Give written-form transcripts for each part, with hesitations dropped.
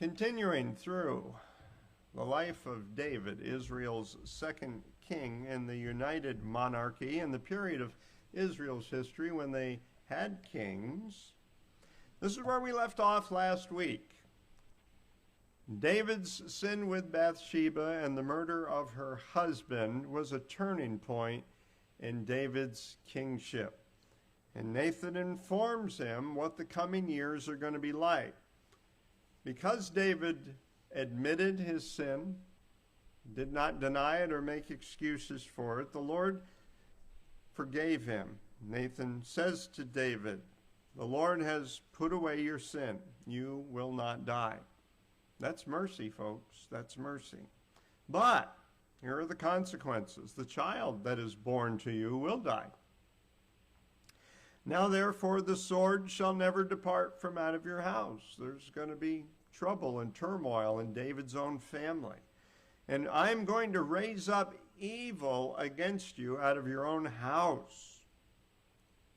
Continuing through the life of David, Israel's second king in the united monarchy in the period of Israel's history when they had kings. This is where we left off last week. David's sin with Bathsheba and the murder of her husband was a turning point in David's kingship. And Nathan informs him what the coming years are going to be like. Because David admitted his sin, did not deny it or make excuses for it, the Lord forgave him. Nathan says to David, "The Lord has put away your sin. You will not die." That's mercy, folks. That's mercy. But here are the consequences. The child that is born to you will die. Now, therefore, the sword shall never depart from out of your house. There's going to be trouble and turmoil in David's own family. And I'm going to raise up evil against you out of your own house.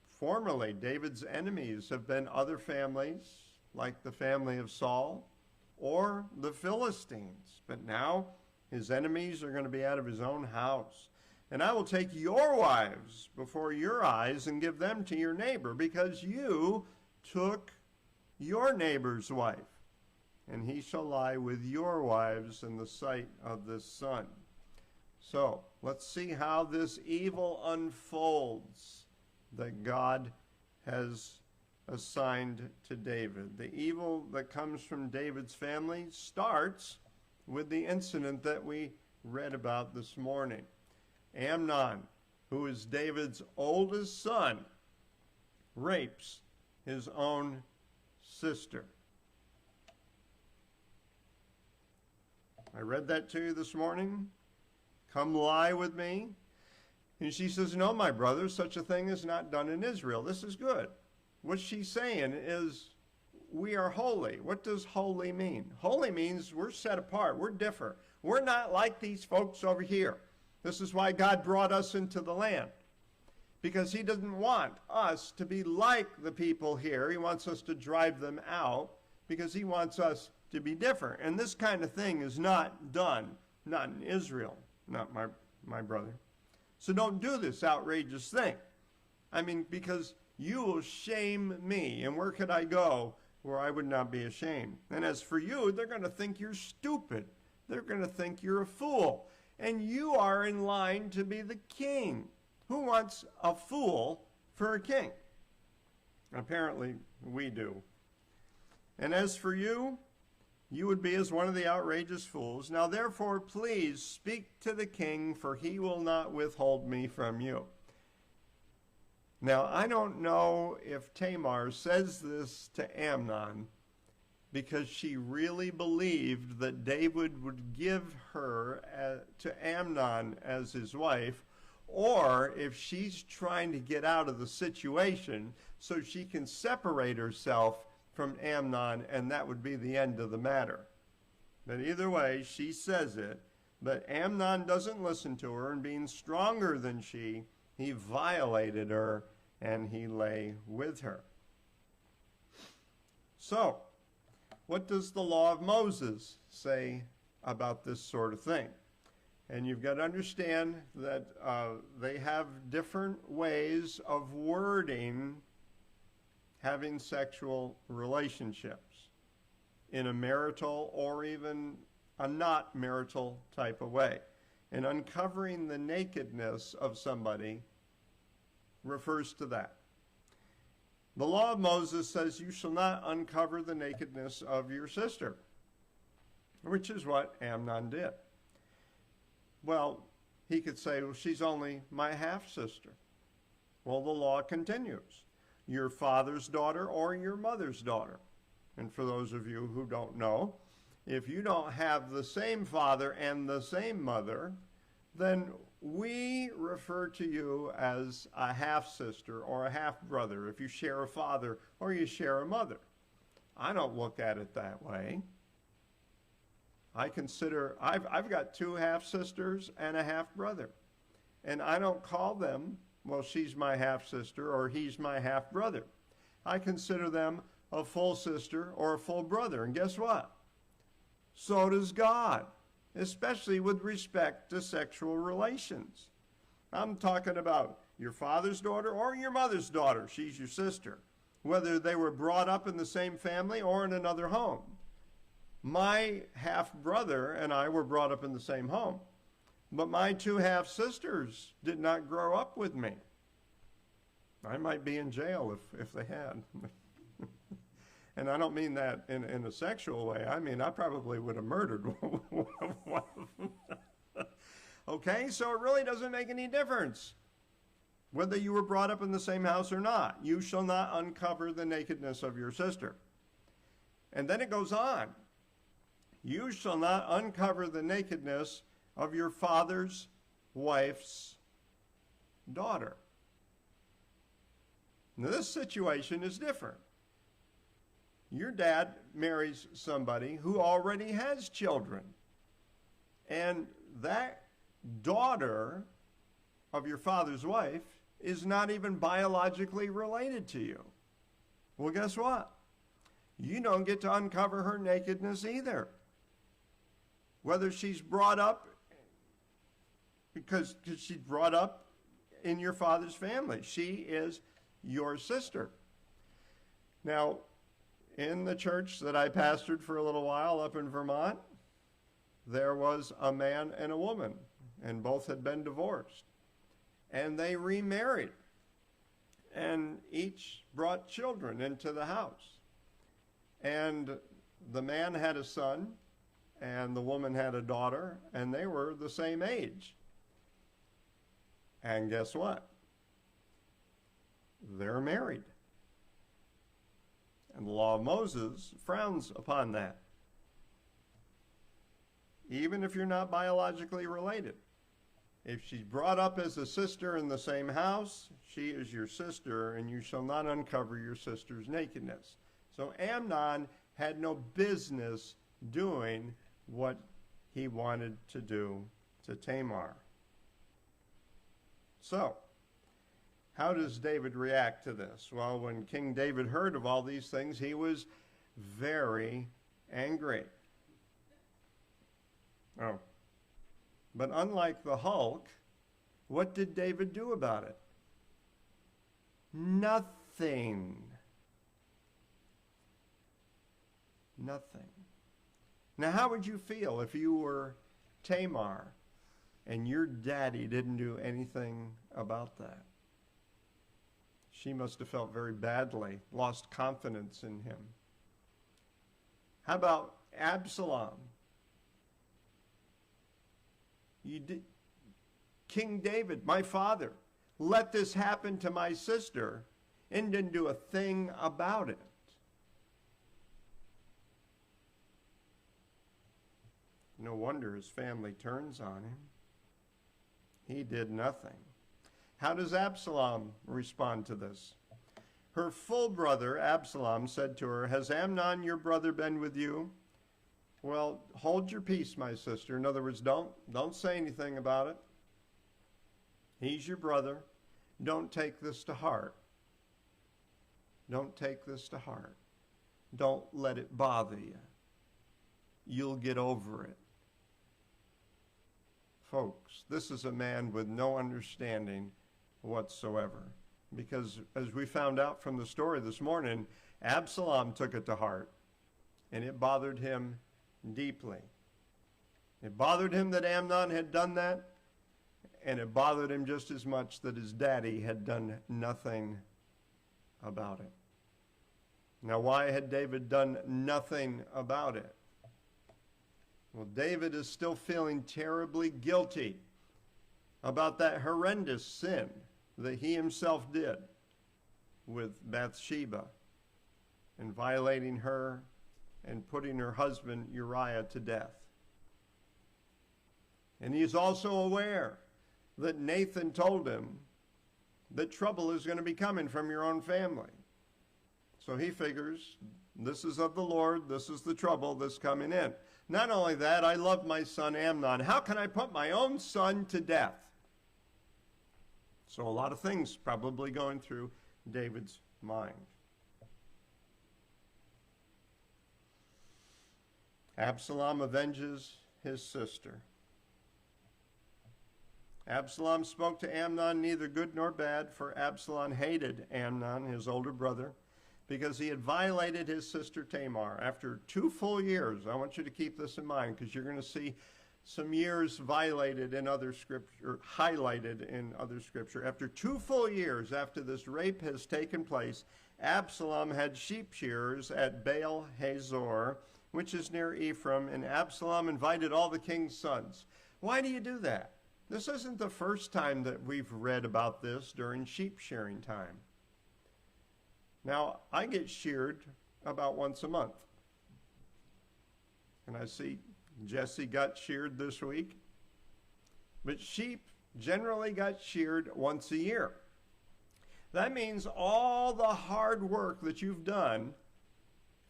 Formerly, David's enemies have been other families, like the family of Saul, or the Philistines. But now, his enemies are going to be out of his own house. And I will take your wives before your eyes and give them to your neighbor, because you took your neighbor's wife. And he shall lie with your wives in the sight of this sun. So, let's see how this evil unfolds that God has assigned to David. The evil that comes from David's family starts with the incident that we read about this morning. Amnon, who is David's oldest son, rapes his own sister. I read that to you this morning. Come lie with me. And she says, "No, my brother, such a thing is not done in Israel." This is good. What she's saying is, we are holy. What does holy mean? Holy means we're set apart. We're different. We're not like these folks over here. This is why God brought us into the land. Because he doesn't want us to be like the people here. He wants us to drive them out because he wants us to be different. And this kind of thing is not done, not in Israel, not my brother. So don't do this outrageous thing. I mean, because you will shame me. And where could I go where I would not be ashamed? And as for you, they're going to think you're stupid. They're going to think you're a fool. And you are in line to be the king. Who wants a fool for a king? Apparently, we do. And as for you, you would be as one of the outrageous fools. Now, therefore, please speak to the king, for he will not withhold me from you. Now, I don't know if Tamar says this to Amnon because she really believed that David would give her to Amnon as his wife, or if she's trying to get out of the situation so she can separate herself from Amnon, and that would be the end of the matter. But either way, she says it, but Amnon doesn't listen to her, and being stronger than she, he violated her and he lay with her. So, what does the law of Moses say about this sort of thing? And you've got to understand that they have different ways of wording having sexual relationships in a marital or even a not marital type of way. And uncovering the nakedness of somebody refers to that. The law of Moses says you shall not uncover the nakedness of your sister, which is what Amnon did. Well, he could say, well, she's only my half-sister. Well, the law continues. Your father's daughter or your mother's daughter. And for those of you who don't know, if you don't have the same father and the same mother, then we refer to you as a half-sister or a half-brother if you share a father or you share a mother. I don't look at it that way. I consider, I've got two half-sisters and a half-brother. And I don't call them, well, she's my half-sister or he's my half-brother. I consider them a full sister or a full brother. And guess what? So does God, especially with respect to sexual relations. I'm talking about your father's daughter or your mother's daughter. She's your sister, whether they were brought up in the same family or in another home. My half-brother and I were brought up in the same home, but my two half-sisters did not grow up with me. I might be in jail if they had. And I don't mean that in a sexual way. I mean, I probably would have murdered one of them. Okay, so it really doesn't make any difference whether you were brought up in the same house or not. You shall not uncover the nakedness of your sister. And then it goes on. You shall not uncover the nakedness of your father's wife's daughter. Now, this situation is different. Your dad marries somebody who already has children. And that daughter of your father's wife is not even biologically related to you. Well, guess what? You don't get to uncover her nakedness either. Whether she's brought up because she's brought up in your father's family. She is your sister. Now, in the church that I pastored for a little while up in Vermont, there was a man and a woman, and both had been divorced. And they remarried, and each brought children into the house. And the man had a son, and the woman had a daughter, and they were the same age. And guess what? They're married. And the law of Moses frowns upon that. Even if you're not biologically related. If she's brought up as a sister in the same house, she is your sister, and you shall not uncover your sister's nakedness. So Amnon had no business doing what he wanted to do to Tamar. So, how does David react to this? Well, when King David heard of all these things, he was very angry. Oh. But unlike the Hulk, what did David do about it? Nothing. Nothing. Now, how would you feel if you were Tamar and your daddy didn't do anything about that? She must have felt very badly, lost confidence in him. How about Absalom? King David, my father, let this happen to my sister and didn't do a thing about it. No wonder his family turns on him. He did nothing. How does Absalom respond to this? Her full brother, Absalom, said to her, "Has Amnon, your brother, been with you?" Well, hold your peace, my sister. In other words, don't say anything about it. He's your brother. Don't take this to heart. Don't take this to heart. Don't let it bother you. You'll get over it. Folks, this is a man with no understanding whatsoever. Because as we found out from the story this morning, Absalom took it to heart, and it bothered him deeply. It bothered him that Amnon had done that, and it bothered him just as much that his daddy had done nothing about it. Now, why had David done nothing about it? Well, David is still feeling terribly guilty about that horrendous sin that he himself did with Bathsheba and violating her and putting her husband Uriah to death. And he's also aware that Nathan told him that trouble is going to be coming from your own family. So he figures, this is of the Lord, this is the trouble that's coming in. Not only that, I love my son Amnon. How can I put my own son to death? So a lot of things probably going through David's mind. Absalom avenges his sister. Absalom spoke to Amnon neither good nor bad, for Absalom hated Amnon, his older brother, because he had violated his sister Tamar. After 2 full years, I want you to keep this in mind, because you're going to see some years violated in other scripture, highlighted in other scripture. After 2 full years after this rape has taken place, Absalom had sheep shearers at Baal Hazor, which is near Ephraim, and Absalom invited all the king's sons. Why do you do that? This isn't the first time that we've read about this during sheep shearing time. Now, I get sheared about once a month. And I see Jesse got sheared this week. But sheep generally got sheared once a year. That means all the hard work that you've done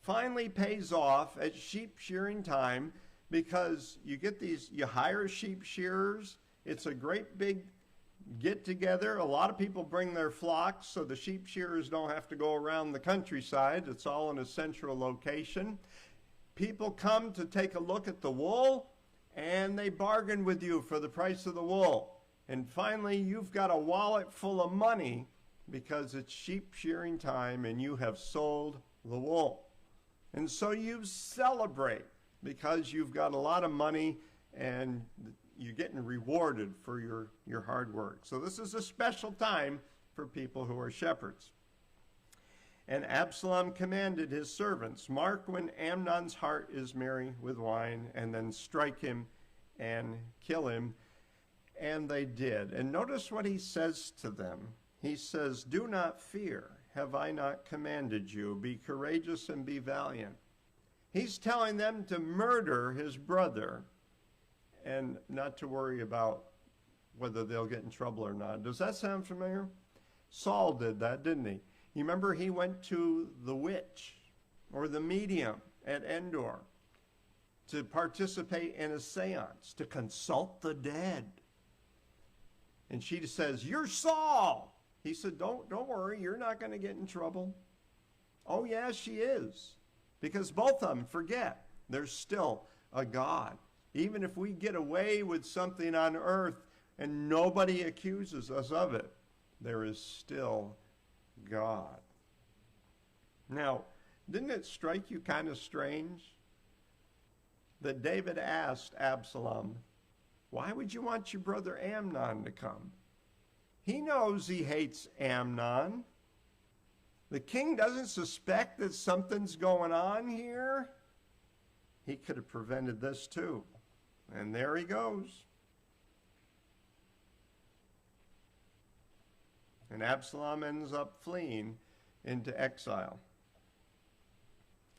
finally pays off at sheep shearing time, because you hire sheep shearers. It's a great big get together. A lot of people bring their flocks, so the sheep shearers don't have to go around the countryside. It's all in a central location. People come to take a look at the wool, and they bargain with you for the price of the wool. And finally, you've got a wallet full of money because it's sheep shearing time and you have sold the wool. And so you celebrate because you've got a lot of money and you're getting rewarded for your hard work. So this is a special time for people who are shepherds. And Absalom commanded his servants, mark when Amnon's heart is merry with wine, and then strike him and kill him. And they did. And notice what he says to them. He says, do not fear. Have I not commanded you? Be courageous and be valiant. He's telling them to murder his brother and not to worry about whether they'll get in trouble or not. Does that sound familiar? Saul did that, didn't he? You remember he went to the witch or the medium at Endor to participate in a seance, to consult the dead. And she says, you're Saul. He said, don't worry, you're not going to get in trouble. Oh, yeah, she is. Because both of them forget there's still a God. Even if we get away with something on earth and nobody accuses us of it, there is still God. Now, didn't it strike you kind of strange that David asked Absalom, why would you want your brother Amnon to come? He knows he hates Amnon. The king doesn't suspect that something's going on here. He could have prevented this too. And there he goes. And Absalom ends up fleeing into exile.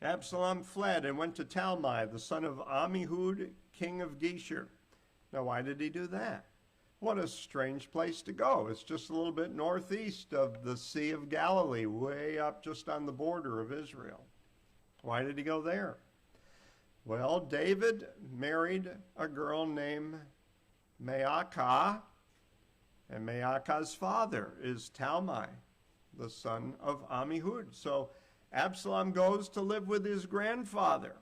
Absalom fled and went to Talmai, the son of Ammihud, king of Geshur. Now, why did he do that? What a strange place to go. It's just a little bit northeast of the Sea of Galilee, way up just on the border of Israel. Why did he go there? Well, David married a girl named Maacah, and Maacah's father is Talmai, the son of Ammihud. So Absalom goes to live with his grandfather,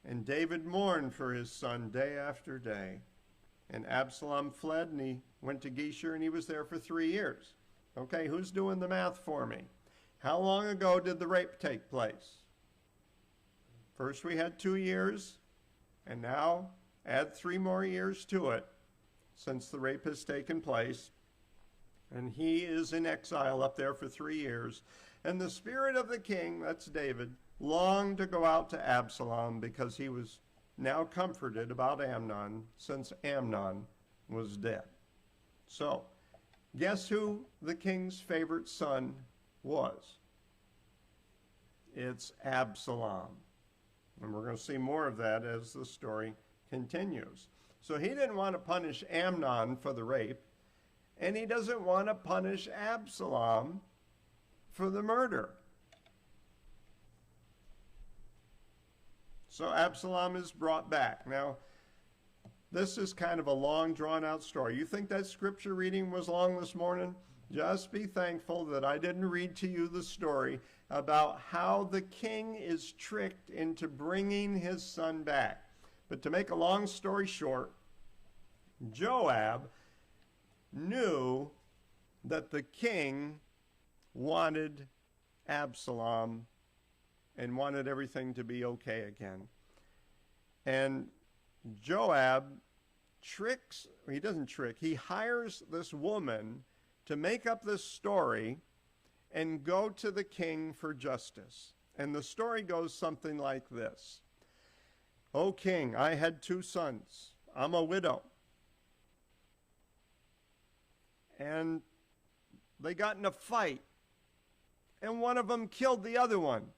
and David mourned for his son day after day. And Absalom fled, and he went to Geshur, and he was there for 3 years. Okay, who's doing the math for me? How long ago did the rape take place? First we had 2 years, and now add 3 more years to it since the rape has taken place. And he is in exile up there for 3 years. And the spirit of the king, that's David, longed to go out to Absalom because he was now comforted about Amnon since Amnon was dead. So, guess who the king's favorite son was? It's Absalom. And we're going to see more of that as the story continues. So he didn't want to punish Amnon for the rape, and he doesn't want to punish Absalom for the murder. So Absalom is brought back. Now, this is kind of a long, drawn-out story. You think that scripture reading was long this morning? Just be thankful that I didn't read to you the story about how the king is tricked into bringing his son back. But to make a long story short, Joab knew that the king wanted Absalom and wanted everything to be okay again. And Joab he hires this woman to make up this story and go to the king for justice. And the story goes something like this. "O king, I had 2 sons. I'm a widow. And they got in a fight, and one of them killed the other one.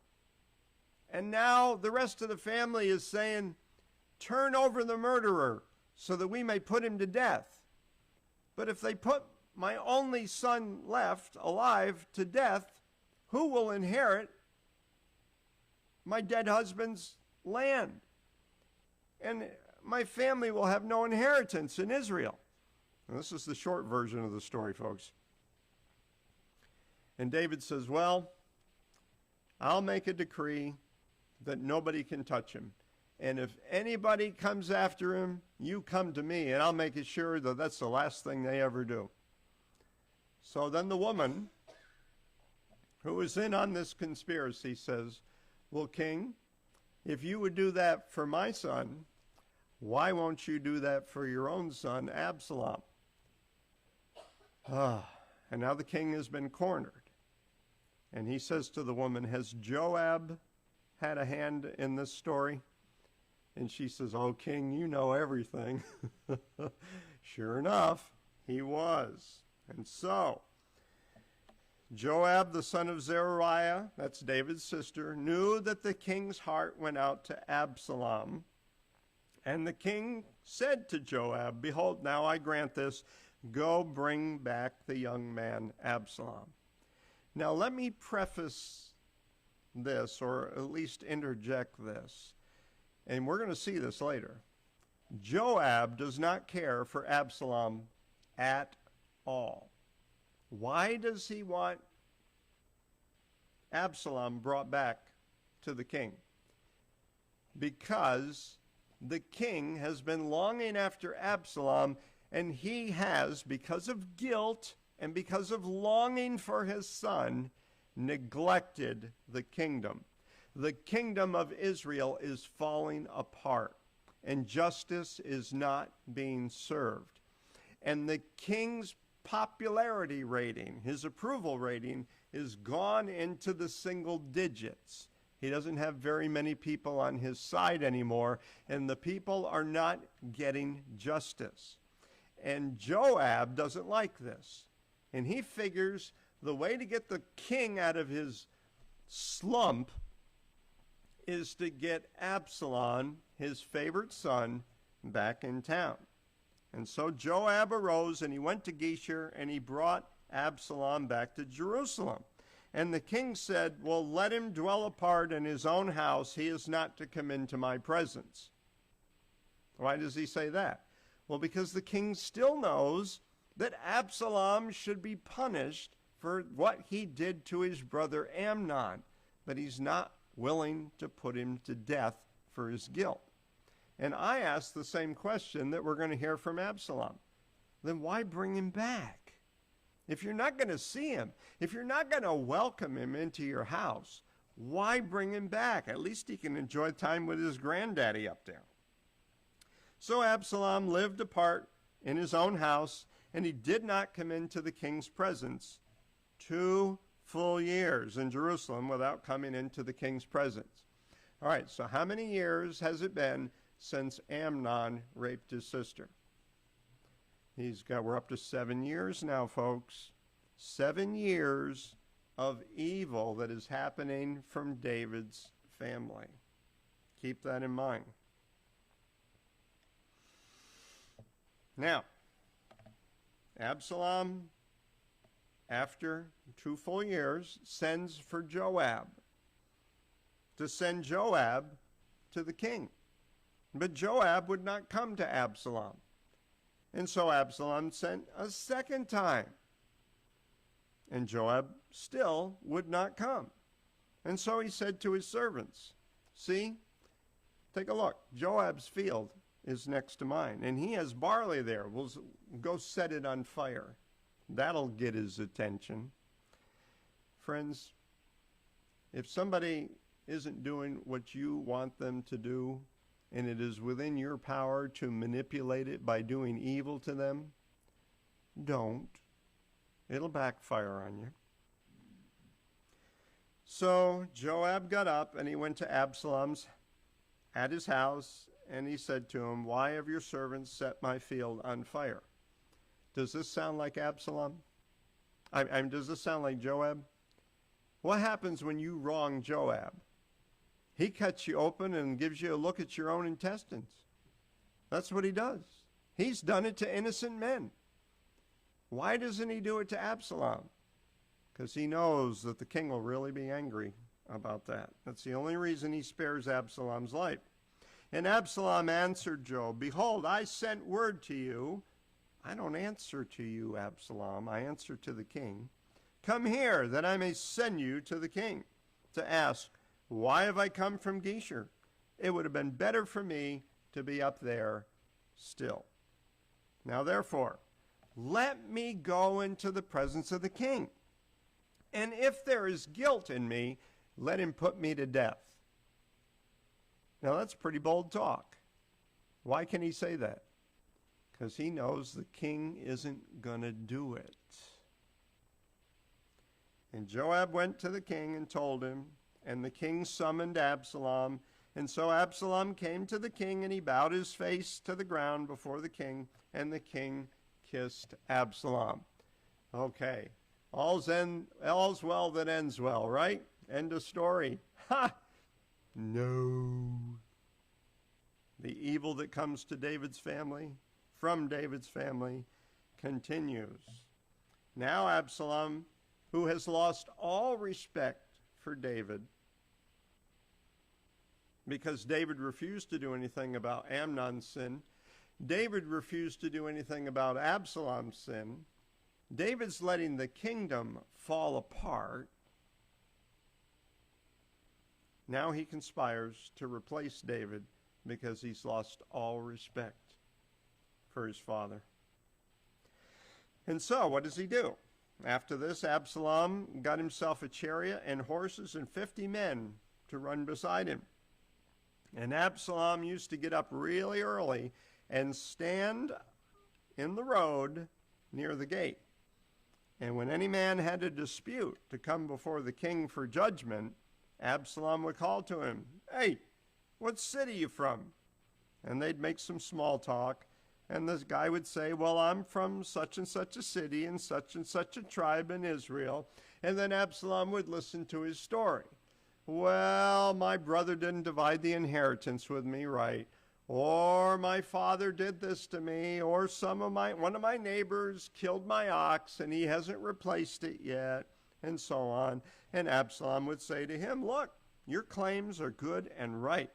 And now the rest of the family is saying, 'Turn over the murderer so that we may put him to death.' But if they put my only son left alive to death, who will inherit my dead husband's land? And my family will have no inheritance in Israel." And this is the short version of the story, folks. And David says, "Well, I'll make a decree that nobody can touch him. And if anybody comes after him, you come to me, and I'll make it sure that that's the last thing they ever do." So then the woman who was in on this conspiracy says, "Well, king, if you would do that for my son, why won't you do that for your own son, Absalom?" And now the king has been cornered. And he says to the woman, "Has Joab had a hand in this story?" And she says, "Oh, king, you know everything." Sure enough, he was. And so, Joab, the son of Zeruiah, that's David's sister, knew that the king's heart went out to Absalom. And the king said to Joab, "Behold, now I grant this. Go bring back the young man Absalom." Now let me preface this, or at least interject this, and we're going to see this later. Joab does not care for Absalom at all. Why does he want Absalom brought back to the king? Because the king has been longing after Absalom, and he has, because of guilt and because of longing for his son, neglected the kingdom. The kingdom of Israel is falling apart, and justice is not being served. And the king's popularity rating, his approval rating, is gone into the single digits. He doesn't have very many people on his side anymore, and the people are not getting justice. And Joab doesn't like this. And he figures the way to get the king out of his slump is to get Absalom, his favorite son, back in town. And so Joab arose, and he went to Geshur, and he brought Absalom back to Jerusalem. And the king said, "Well, let him dwell apart in his own house. He is not to come into my presence." Why does he say that? Well, because the king still knows that Absalom should be punished for what he did to his brother Amnon, but he's not willing to put him to death for his guilt. And I ask the same question that we're going to hear from Absalom. Then why bring him back? If you're not going to see him, if you're not going to welcome him into your house, why bring him back? At least he can enjoy time with his granddaddy up there. So Absalom lived apart in his own house, and he did not come into the king's presence 2 full years in Jerusalem without coming into the king's presence. All right, so how many years has it been since Amnon raped his sister? We're up to 7 years now, folks. 7 years of evil that is happening from David's family. Keep that in mind. Now, Absalom, after 2 full years, sends for Joab, to send Joab to the king. But Joab would not come to Absalom. And so Absalom sent a second time. And Joab still would not come. And so he said to his servants, see, take a look. Joab's field is next to mine, and he has barley there. We'll go set it on fire. That'll get his attention. Friends, if somebody isn't doing what you want them to do, and it is within your power to manipulate it by doing evil to them, don't. It'll backfire on you. So Joab got up and he went to Absalom's at his house, and he said to him, why have your servants set my field on fire? Does this sound like Absalom? Does this sound like Joab? What happens when you wrong Joab? He cuts you open and gives you a look at your own intestines. That's what he does. He's done it to innocent men. Why doesn't he do it to Absalom? Because he knows that the king will really be angry about that. That's the only reason he spares Absalom's life. And Absalom answered Joab, behold, I sent word to you. I don't answer to you, Absalom. I answer to the king. Come here, that I may send you to the king, to ask, why have I come from Geshur? It would have been better for me to be up there still. Now therefore, let me go into the presence of the king. And if there is guilt in me, let him put me to death. Now that's pretty bold talk. Why can he say that? Because he knows the king isn't going to do it. And Joab went to the king and told him, and the king summoned Absalom. And so Absalom came to the king, and he bowed his face to the ground before the king, and the king kissed Absalom. Okay, all's well that ends well, right? End of story. Ha! No. The evil that comes to David's family, from David's family, continues. Now Absalom, who has lost all respect for David, because David refused to do anything about Amnon's sin, David refused to do anything about Absalom's sin, David's letting the kingdom fall apart. Now he conspires to replace David because he's lost all respect for his father. And so, what does he do? After this, Absalom got himself a chariot and horses and 50 men to run beside him. And Absalom used to get up really early and stand in the road near the gate. And when any man had a dispute to come before the king for judgment, Absalom would call to him, hey, what city are you from? And they'd make some small talk. And this guy would say, well, I'm from such and such a city and such a tribe in Israel. And then Absalom would listen to his story. Well, my brother didn't divide the inheritance with me right. Or my father did this to me. Or one of my neighbors killed my ox and he hasn't replaced it yet. And so on. And Absalom would say to him, look, your claims are good and right.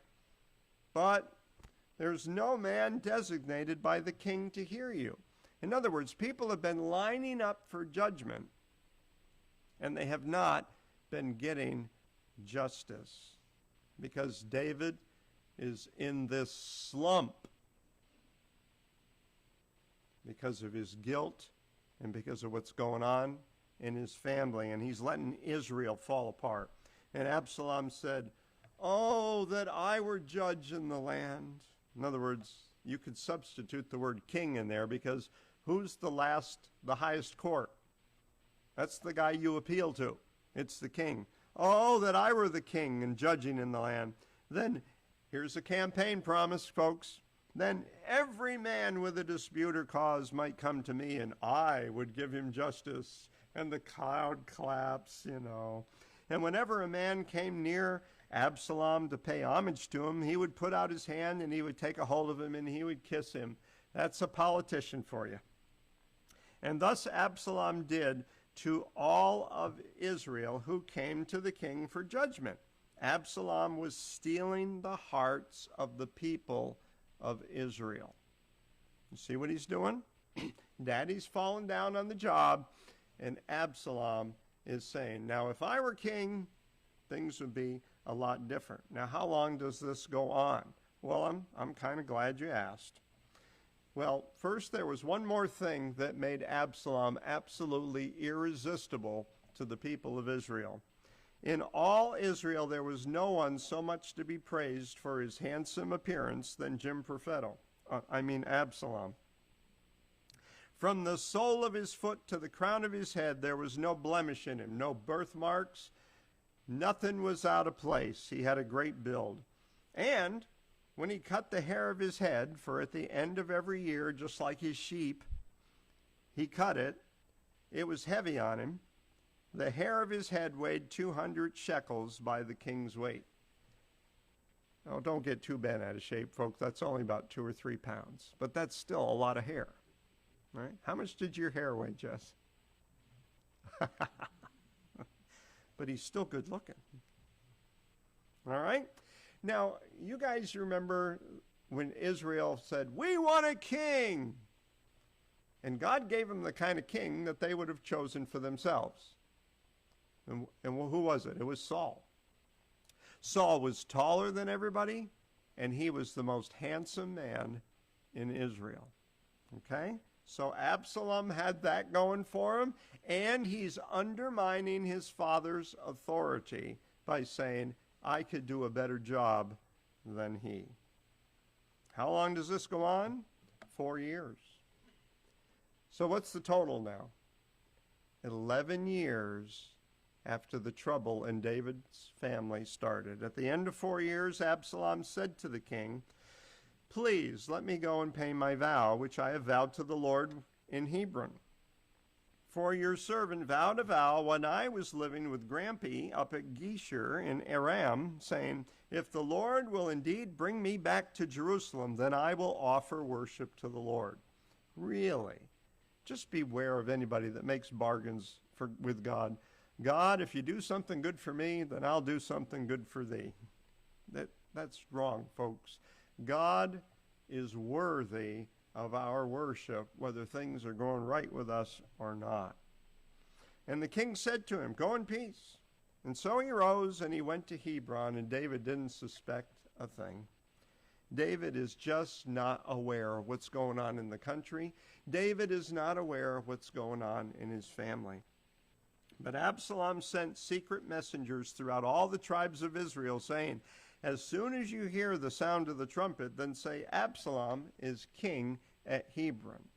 But there's no man designated by the king to hear you. In other words, people have been lining up for judgment, and they have not been getting justice because David is in this slump because of his guilt and because of what's going on in his family, and he's letting Israel fall apart. And Absalom said, oh, that I were judge in the land. In other words, you could substitute the word king in there because who's the highest court? That's the guy you appeal to. It's the king. Oh, that I were the king and judging in the land. Then here's a campaign promise, folks. Then every man with a dispute or cause might come to me and I would give him justice. And the crowd claps, And whenever a man came near Absalom to pay homage to him, he would put out his hand and he would take a hold of him and he would kiss him. That's a politician for you. And thus Absalom did to all of Israel who came to the king for judgment. Absalom was stealing the hearts of the people of Israel. You see what he's doing? Daddy's fallen down on the job, and Absalom is saying, now if I were king, things would be a lot different. Now, how long does this go on? Well, I'm kind of glad you asked. Well, first there was one more thing that made Absalom absolutely irresistible to the people of Israel. In all Israel, there was no one so much to be praised for his handsome appearance than Absalom. From the sole of his foot to the crown of his head, there was no blemish in him, no birthmarks. Nothing was out of place. He had a great build. And when he cut the hair of his head, for at the end of every year, just like his sheep, he cut it, it was heavy on him. The hair of his head weighed 200 shekels by the king's weight. Now, don't get too bent out of shape, folks. That's only about 2 or 3 pounds. But that's still a lot of hair. Right? How much did your hair weigh, Jess? But he's still good looking. All right? Now, you guys remember when Israel said, "We want a king." And God gave them the kind of king that they would have chosen for themselves. And who was it? It was Saul. Saul was taller than everybody, and he was the most handsome man in Israel. Okay? So Absalom had that going for him, and he's undermining his father's authority by saying, I could do a better job than he. How long does this go on? 4 years. So what's the total now? 11 years after the trouble in David's family started. At the end of 4 years, Absalom said to the king, "Please let me go and pay my vow, which I have vowed to the Lord in Hebron. For your servant vowed a vow when I was living with Grampy up at Geshur in Aram, saying, if the Lord will indeed bring me back to Jerusalem, then I will offer worship to the Lord." Really? Just beware of anybody that makes bargains with God. God, if you do something good for me, then I'll do something good for thee. That's wrong, folks. God is worthy of our worship, whether things are going right with us or not. And the king said to him, "Go in peace." And so he rose and he went to Hebron, and David didn't suspect a thing. David is just not aware of what's going on in the country. David is not aware of what's going on in his family. But Absalom sent secret messengers throughout all the tribes of Israel, saying, as soon as you hear the sound of the trumpet, then say, Absalom is king at Hebron.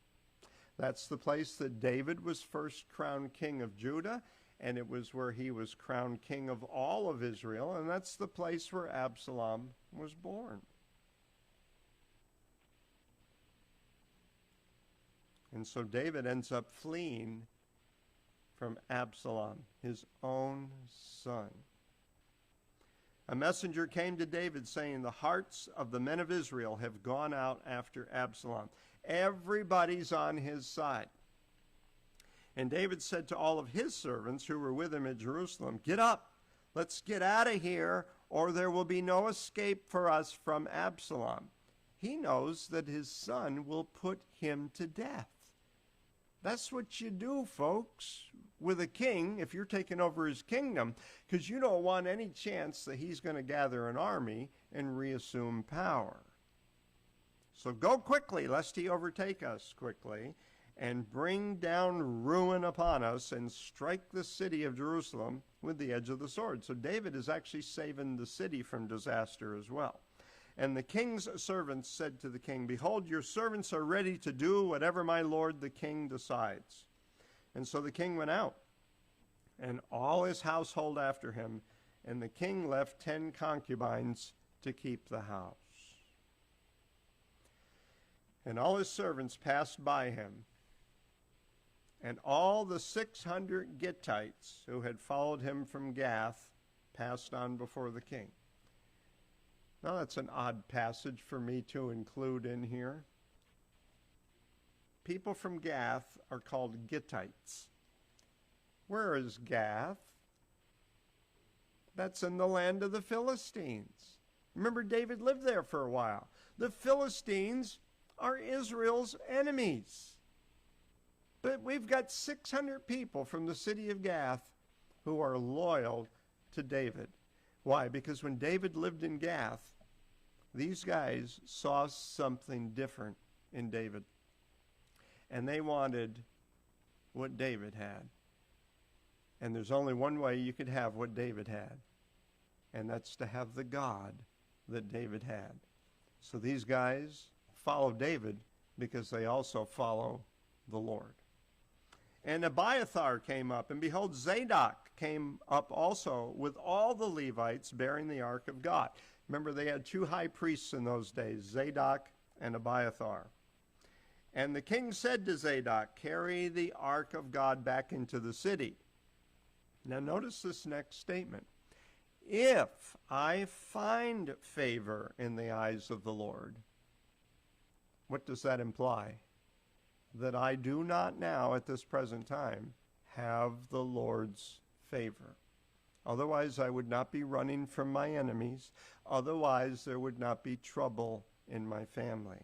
That's the place that David was first crowned king of Judah, and it was where he was crowned king of all of Israel, and that's the place where Absalom was born. And so David ends up fleeing from Absalom, his own son. A messenger came to David saying, the hearts of the men of Israel have gone out after Absalom. Everybody's on his side. And David said to all of his servants who were with him at Jerusalem, get up, let's get out of here, or there will be no escape for us from Absalom. He knows that his son will put him to death. That's what you do, folks, with a king if you're taking over his kingdom, because you don't want any chance that he's going to gather an army and reassume power. So go quickly, lest he overtake us quickly, and bring down ruin upon us, and strike the city of Jerusalem with the edge of the sword. So David is actually saving the city from disaster as well. And the king's servants said to the king, behold, your servants are ready to do whatever my lord the king decides. And so the king went out, and all his household after him, and the king left 10 concubines to keep the house. And all his servants passed by him, and all the 600 Gittites who had followed him from Gath passed on before the king. Now that's an odd passage for me to include in here. People from Gath are called Gittites. Where is Gath? That's in the land of the Philistines. Remember, David lived there for a while. The Philistines are Israel's enemies. But we've got 600 people from the city of Gath who are loyal to David. Why? Because when David lived in Gath, these guys saw something different in David. And they wanted what David had. And there's only one way you could have what David had. And that's to have the God that David had. So these guys follow David because they also follow the Lord. And Abiathar came up, and behold, Zadok came up also with all the Levites bearing the ark of God. Remember, they had two high priests in those days, Zadok and Abiathar. And the king said to Zadok, carry the ark of God back into the city. Now notice this next statement. If I find favor in the eyes of the Lord. What does that imply? That I do not now, at this present time, have the Lord's favor. Otherwise, I would not be running from my enemies. Otherwise, there would not be trouble in my family.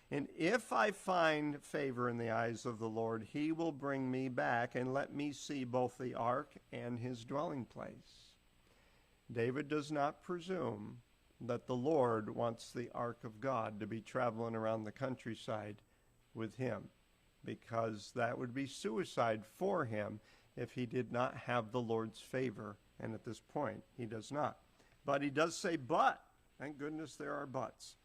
And if I find favor in the eyes of the Lord, he will bring me back and let me see both the ark and his dwelling place. David does not presume that the Lord wants the ark of God to be traveling around the countryside with him, because that would be suicide for him if he did not have the Lord's favor. And at this point, he does not. But he does say, but. Thank goodness there are buts.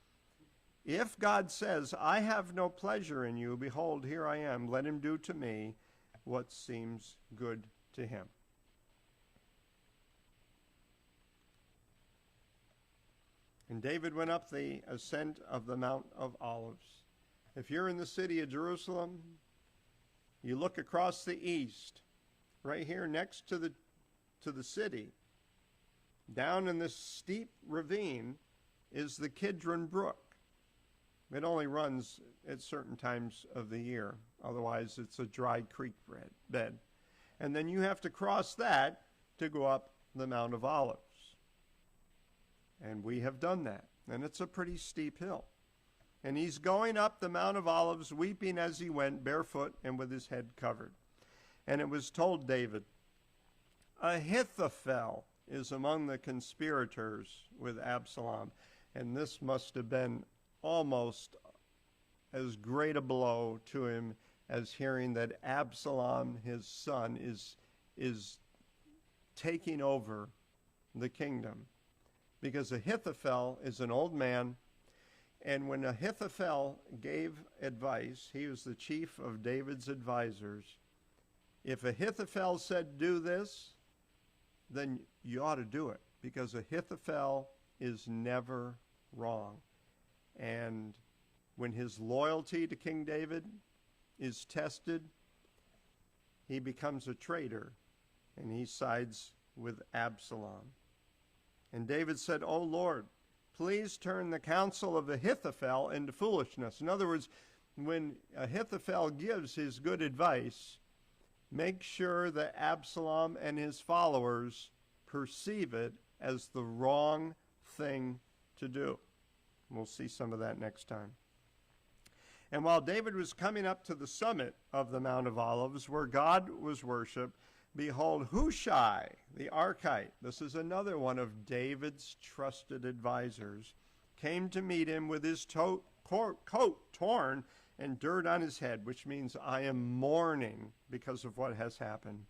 If God says, I have no pleasure in you, behold, here I am, let him do to me what seems good to him. And David went up the ascent of the Mount of Olives. If you're in the city of Jerusalem, you look across the east, right here next to the city, down in this steep ravine is the Kidron Brook. It only runs at certain times of the year. Otherwise, it's a dry creek bed. And then you have to cross that to go up the Mount of Olives. And we have done that. And it's a pretty steep hill. And he's going up the Mount of Olives, weeping as he went, barefoot and with his head covered. And it was told David, Ahithophel is among the conspirators with Absalom. And this must have been almost as great a blow to him as hearing that Absalom, his son, is taking over the kingdom. Because Ahithophel is an old man, and when Ahithophel gave advice, he was the chief of David's advisors. If Ahithophel said, do this, then you ought to do it, because Ahithophel is never wrong. And when his loyalty to King David is tested, he becomes a traitor, and he sides with Absalom. And David said, O Lord, please turn the counsel of Ahithophel into foolishness. In other words, when Ahithophel gives his good advice, make sure that Absalom and his followers perceive it as the wrong thing to do. We'll see some of that next time. And while David was coming up to the summit of the Mount of Olives, where God was worshipped, behold, Hushai, the Archite, this is another one of David's trusted advisors, came to meet him with his coat torn and dirt on his head, which means I am mourning because of what has happened.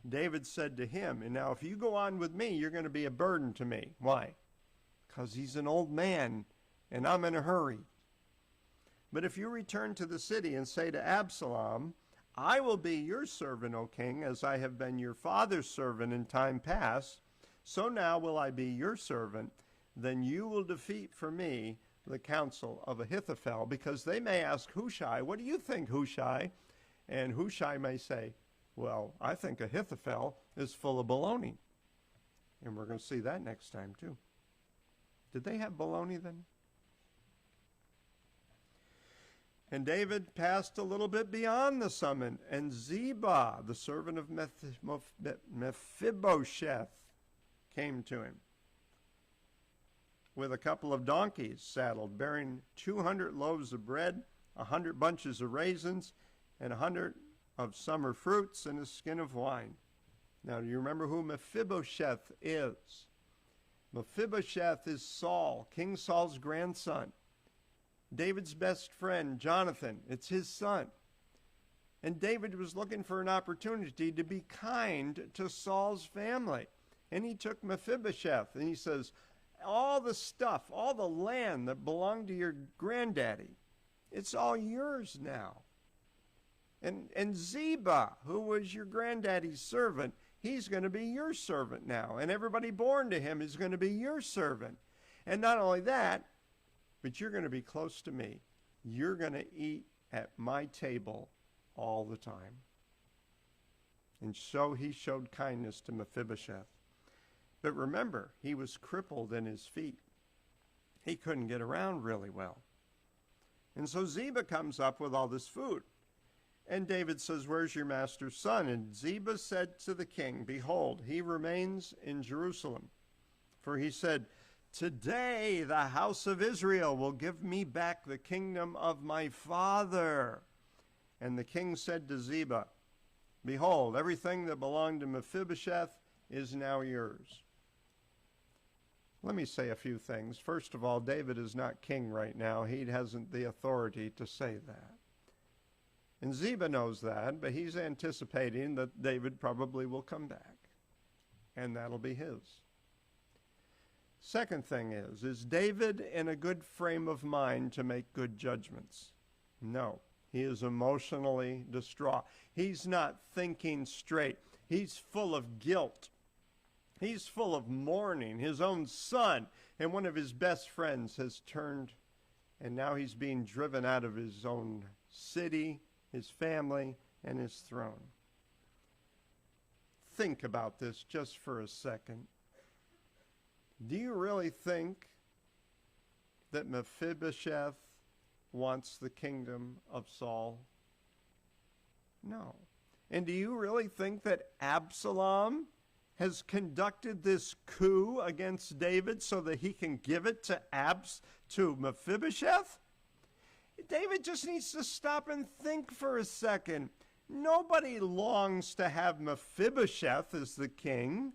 David said to him, and now if you go on with me, you're going to be a burden to me. Why? Because he's an old man, and I'm in a hurry. But if you return to the city and say to Absalom, I will be your servant, O king, as I have been your father's servant in time past, so now will I be your servant, then you will defeat for me the counsel of Ahithophel, because they may ask Hushai, what do you think, Hushai? And Hushai may say, well, I think Ahithophel is full of baloney. And we're going to see that next time too. Did they have baloney then? And David passed a little bit beyond the summit, and Ziba, the servant of Mephibosheth, came to him with a couple of donkeys saddled, bearing 200 loaves of bread, 100 bunches of raisins, and 100 of summer fruits, and a skin of wine. Now, do you remember who Mephibosheth is? Mephibosheth is Saul, King Saul's grandson. David's best friend, Jonathan, it's his son. And David was looking for an opportunity to be kind to Saul's family. And he took Mephibosheth, and he says, all the stuff, all the land that belonged to your granddaddy, it's all yours now. And Ziba, who was your granddaddy's servant, he's going to be your servant now. And everybody born to him is going to be your servant. And not only that, but you're going to be close to me. You're going to eat at my table all the time. And so he showed kindness to Mephibosheth. But remember, he was crippled in his feet. He couldn't get around really well. And so Ziba comes up with all this food. And David says, where's your master's son? And Ziba said to the king, behold, he remains in Jerusalem. For he said, today the house of Israel will give me back the kingdom of my father. And the king said to Ziba, behold, everything that belonged to Mephibosheth is now yours. Let me say a few things. First of all, David is not king right now. He hasn't the authority to say that. And Ziba knows that, but he's anticipating that David probably will come back, and that'll be his. Second thing is David in a good frame of mind to make good judgments? No. He is emotionally distraught. He's not thinking straight. He's full of guilt. He's full of mourning. His own son and one of his best friends has turned, and now he's being driven out of his own city, his family, and his throne. Think about this just for a second. Do you really think that Mephibosheth wants the kingdom of Saul? No. And do you really think that Absalom has conducted this coup against David so that he can give it to Mephibosheth? David just needs to stop and think for a second. Nobody longs to have Mephibosheth as the king.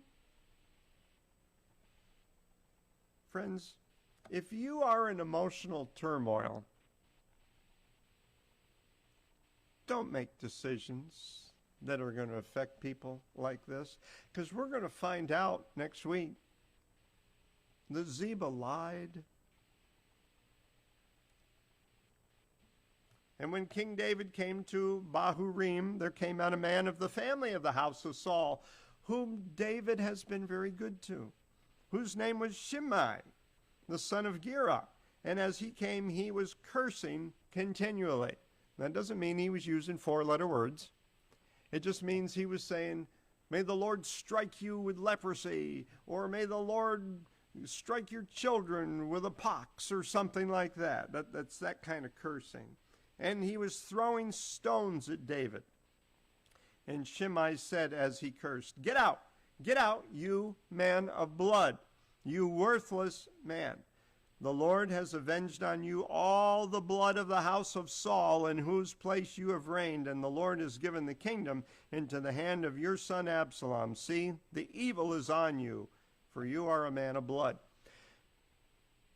Friends, if you are in emotional turmoil, don't make decisions that are going to affect people like this, because we're going to find out next week that Ziba lied. And when King David came to Bahurim, there came out a man of the family of the house of Saul, whom David has been very good to, whose name was Shimei, the son of Gera. And as he came, he was cursing continually. That doesn't mean he was using four-letter words. It just means he was saying, may the Lord strike you with leprosy, or may the Lord strike your children with a pox, or something like that. That's that kind of cursing. And he was throwing stones at David. And Shimei said as he cursed, get out, you man of blood, you worthless man. The Lord has avenged on you all the blood of the house of Saul, in whose place you have reigned, and the Lord has given the kingdom into the hand of your son Absalom. See, the evil is on you, for you are a man of blood.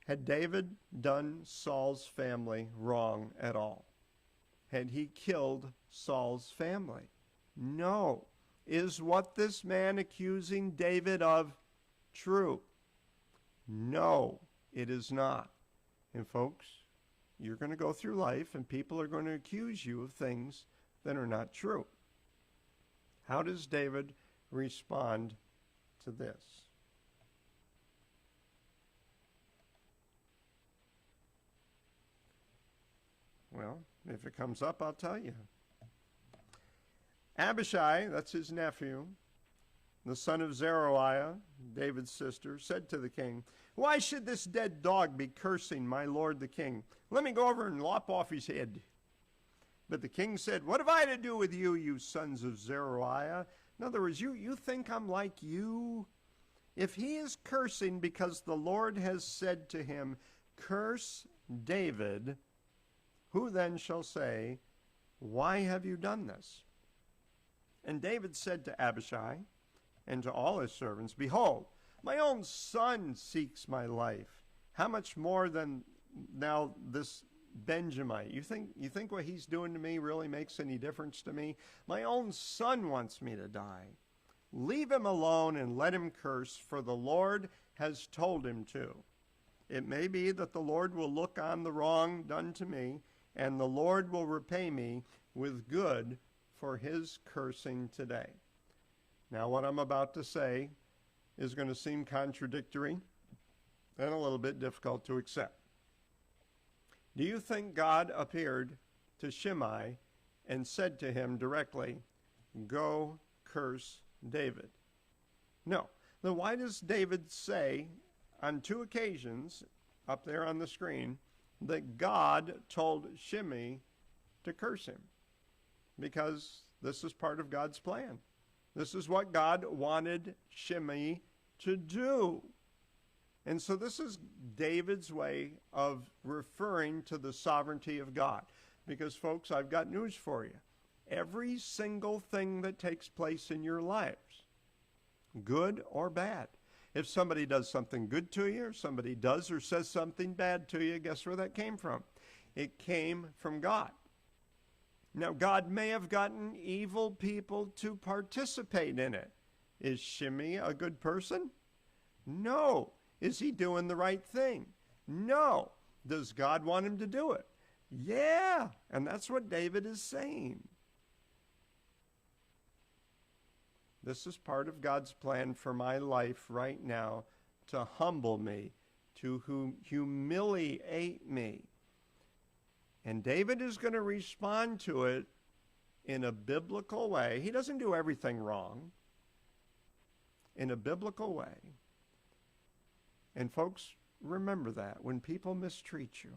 Had David done Saul's family wrong at all? Had he killed Saul's family? No. Is what this man accusing David of true? No, it is not. And folks, you're going to go through life and people are going to accuse you of things that are not true. How does David respond to this? Well, if it comes up, I'll tell you. Abishai, that's his nephew, the son of Zeruiah, David's sister, said to the king, why should this dead dog be cursing my lord the king? Let me go over and lop off his head. But the king said, what have I to do with you, you sons of Zeruiah? In other words, you think I'm like you? If he is cursing because the Lord has said to him, curse David, who then shall say, why have you done this? And David said to Abishai and to all his servants, behold, My own son seeks my life. How much more than now this Benjamite? You think what he's doing to me really makes any difference to me? My own son wants me to die. Leave him alone and let him curse, for the Lord has told him to. It may be that the Lord will look on the wrong done to me, and the Lord will repay me with good for his cursing today. Now, what I'm about to say is going to seem contradictory and a little bit difficult to accept. Do you think God appeared to Shimei and said to him directly, "Go curse David"? No. Then why does David say on 2 occasions up there on the screen that God told Shimei to curse him? Because this is part of God's plan. This is what God wanted Shimei to do. And so this is David's way of referring to the sovereignty of God. Because, folks, I've got news for you. Every single thing that takes place in your lives, good or bad, if somebody does something good to you, or somebody does or says something bad to you, guess where that came from? It came from God. Now, God may have gotten evil people to participate in it. Is Shimei a good person? No. Is he doing the right thing? No. Does God want him to do it? Yeah. And that's what David is saying. This is part of God's plan for my life right now, to humble me, to humiliate me. And David is going to respond to it in a biblical way. He doesn't do everything wrong. In a biblical way. And folks, remember that when people mistreat you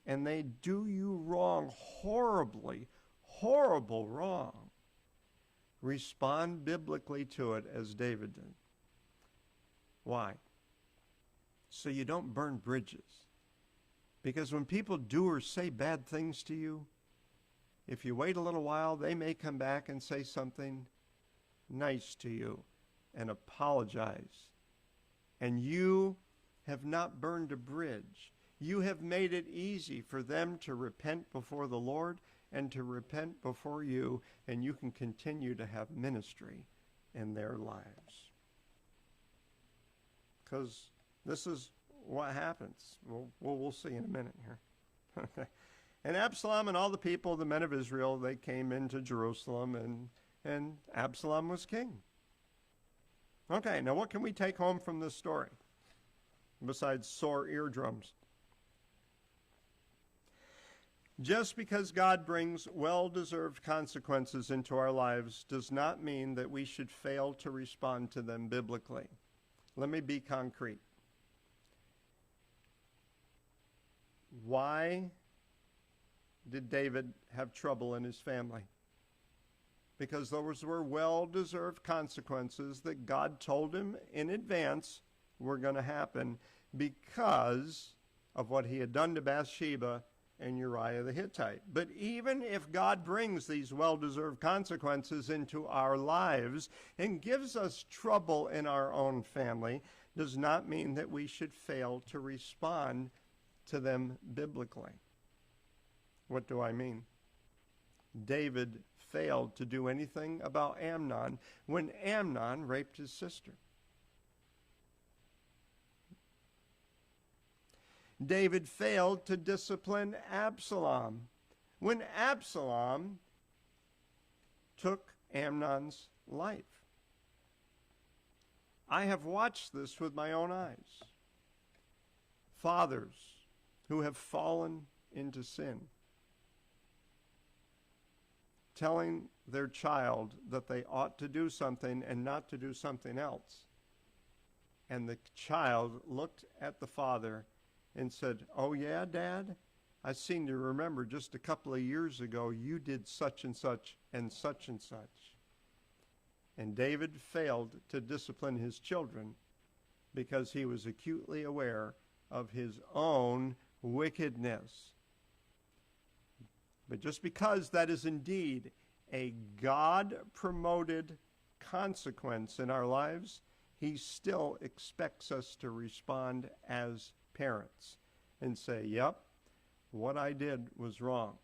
and they do you wrong, horribly, horrible wrong, respond biblically to it as David did. Why? So you don't burn bridges. Because when people do or say bad things to you, if you wait a little while, they may come back and say something nice to you and apologize. And you have not burned a bridge. You have made it easy for them to repent before the Lord and to repent before you, and you can continue to have ministry in their lives. Because this is what happens. We'll see in a minute here. And Absalom and all the people, the men of Israel, they came into Jerusalem, and Absalom was king. Okay, now what can we take home from this story besides sore eardrums? Just because God brings well-deserved consequences into our lives does not mean that we should fail to respond to them biblically. Let me be concrete. Why did David have trouble in his family? Because those were well-deserved consequences that God told him in advance were going to happen because of what he had done to Bathsheba and Uriah the Hittite. But even if God brings these well-deserved consequences into our lives and gives us trouble in our own family, does not mean that we should fail to respond to them biblically. What do I mean? David failed to do anything about Amnon when Amnon raped his sister. David failed to discipline Absalom when Absalom took Amnon's life. I have watched this with my own eyes. Fathers who have fallen into sin, telling their child that they ought to do something and not to do something else. And the child looked at the father and said, "Oh yeah, Dad? I seem to remember just a couple of years ago you did such and such and such and such." And David failed to discipline his children because he was acutely aware of his own wickedness. But just because that is indeed a God-promoted consequence in our lives, he still expects us to respond as parents and say, yep, what I did was wrong,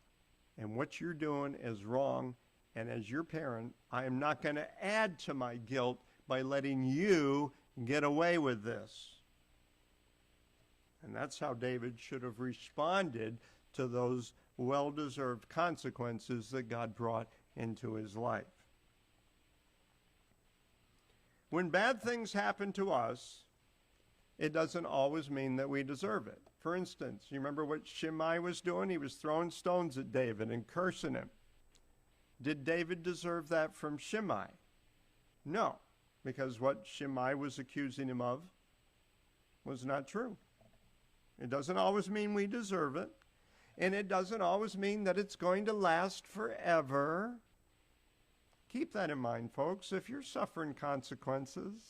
and what you're doing is wrong, and as your parent, I am not going to add to my guilt by letting you get away with this. And that's how David should have responded to those well-deserved consequences that God brought into his life. When bad things happen to us, it doesn't always mean that we deserve it. For instance, you remember what Shimei was doing? He was throwing stones at David and cursing him. Did David deserve that from Shimei? No, because what Shimei was accusing him of was not true. It doesn't always mean we deserve it, and it doesn't always mean that it's going to last forever. Keep that in mind, folks. If you're suffering consequences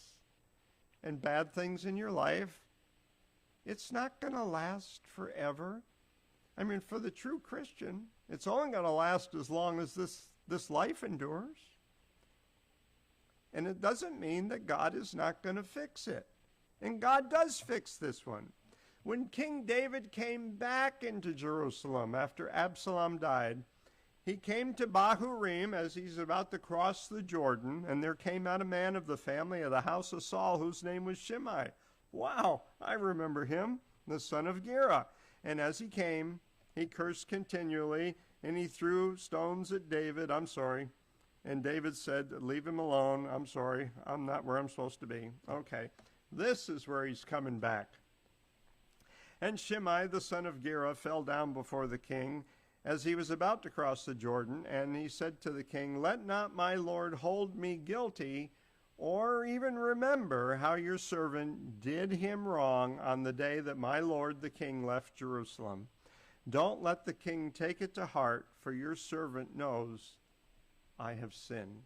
and bad things in your life, it's not going to last forever. I mean, for the true Christian, it's only going to last as long as this life endures. And it doesn't mean that God is not going to fix it. And God does fix this one. When King David came back into Jerusalem after Absalom died, he came to Bahurim as he's about to cross the Jordan, and there came out a man of the family of the house of Saul whose name was Shimei. Wow, I remember him, the son of Gera. And as he came, he cursed continually, and he threw stones at David. I'm sorry. And David said, leave him alone. I'm sorry. I'm not where I'm supposed to be. Okay. This is where he's coming back. And Shimei, the son of Gera, fell down before the king as he was about to cross the Jordan. And he said to the king, let not my lord hold me guilty, or even remember how your servant did him wrong on the day that my lord the king left Jerusalem. Don't let the king take it to heart, for your servant knows I have sinned.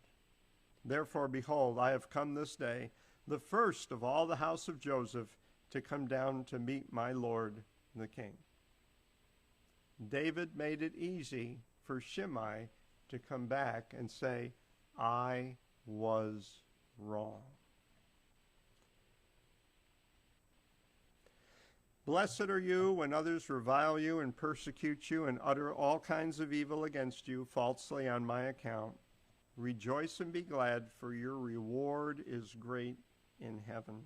Therefore, behold, I have come this day, the first of all the house of Joseph, to come down to meet my lord the king. David made it easy for Shimei to come back and say, I was wrong. Blessed are you when others revile you and persecute you and utter all kinds of evil against you falsely on my account. Rejoice and be glad, for your reward is great in heaven.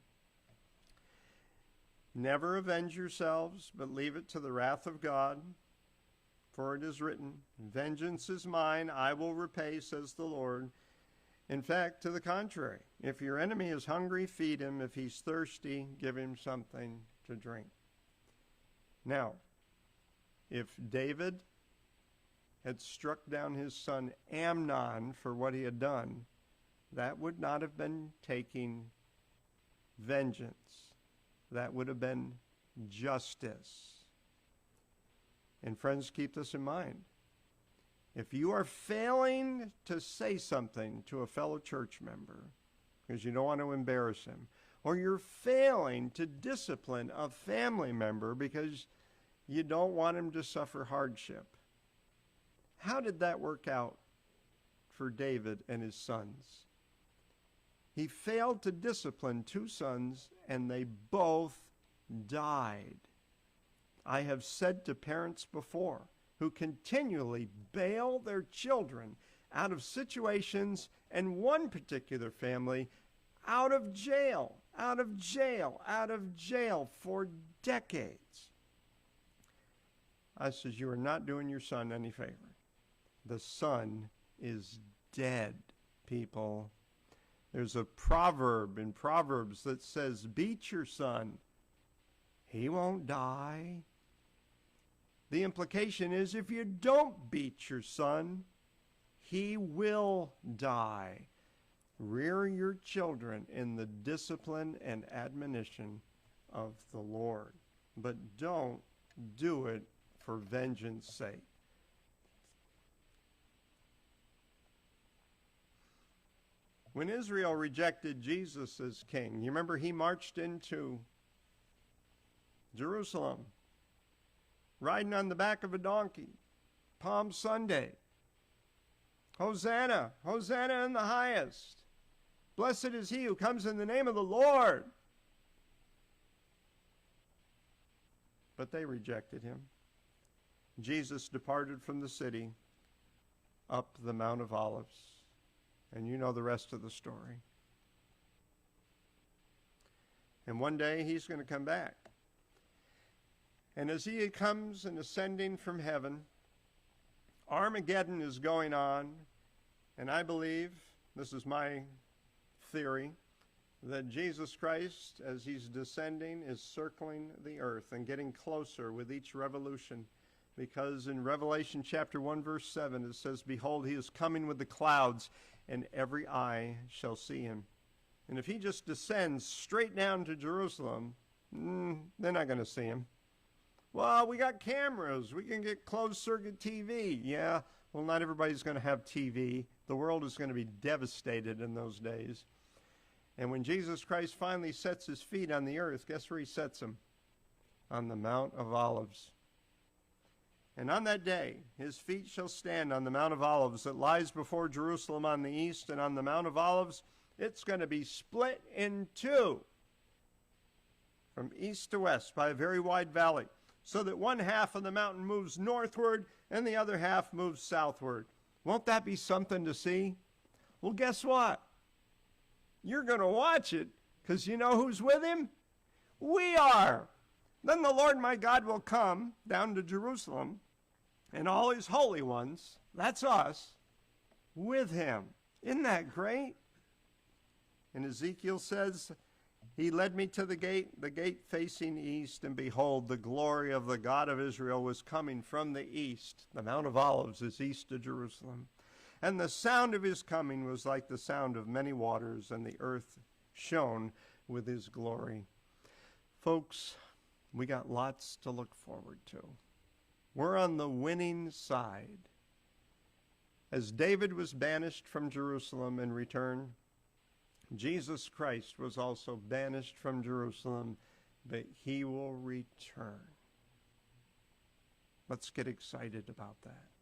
Never avenge yourselves, but leave it to the wrath of God. For it is written, vengeance is mine, I will repay, says the Lord. In fact, to the contrary, if your enemy is hungry, feed him. If he's thirsty, give him something to drink. Now, if David had struck down his son Amnon for what he had done, that would not have been taking vengeance. That would have been justice. And friends, keep this in mind. If you are failing to say something to a fellow church member because you don't want to embarrass him, or you're failing to discipline a family member because you don't want him to suffer hardship, how did that work out for David and his sons? He failed to discipline two sons, and they both died. I have said to parents before who continually bail their children out of situations, and one particular family out of jail for decades. I says, you are not doing your son any favor. The son is dead, people. There's a proverb in Proverbs that says, beat your son. He won't die. The implication is if you don't beat your son, he will die. Rear your children in the discipline and admonition of the Lord, but don't do it for vengeance' sake. When Israel rejected Jesus as king, you remember he marched into Jerusalem riding on the back of a donkey, Palm Sunday. Hosanna, Hosanna in the highest. Blessed is he who comes in the name of the Lord. But they rejected him. Jesus departed from the city up the Mount of Olives. And you know the rest of the story. And one day he's going to come back. And as he comes and ascending from heaven, Armageddon is going on. And I believe, this is my theory, that Jesus Christ, as he's descending, is circling the earth and getting closer with each revolution. Because in Revelation chapter 1, verse 7, it says, "Behold, he is coming with the clouds, and every eye shall see him." And if he just descends straight down to Jerusalem, they're not going to see him. Well, we got cameras. We can get closed-circuit TV. Yeah, well, not everybody's going to have TV. The world is going to be devastated in those days. And when Jesus Christ finally sets his feet on the earth, guess where he sets them? On the Mount of Olives. And on that day, his feet shall stand on the Mount of Olives that lies before Jerusalem on the east, and on the Mount of Olives, it's going to be split in two from east to west by a very wide valley, so that one half of the mountain moves northward and the other half moves southward. Won't that be something to see? Well, guess what? You're going to watch it, because you know who's with him? We are. Then the Lord my God will come down to Jerusalem, and all his holy ones, that's us, with him. Isn't that great? And Ezekiel says, he led me to the gate facing east, and behold, the glory of the God of Israel was coming from the east. The Mount of Olives is east of Jerusalem. And the sound of his coming was like the sound of many waters, and the earth shone with his glory. Folks, we got lots to look forward to. We're on the winning side. As David was banished from Jerusalem and returned, Jesus Christ was also banished from Jerusalem, but he will return. Let's get excited about that.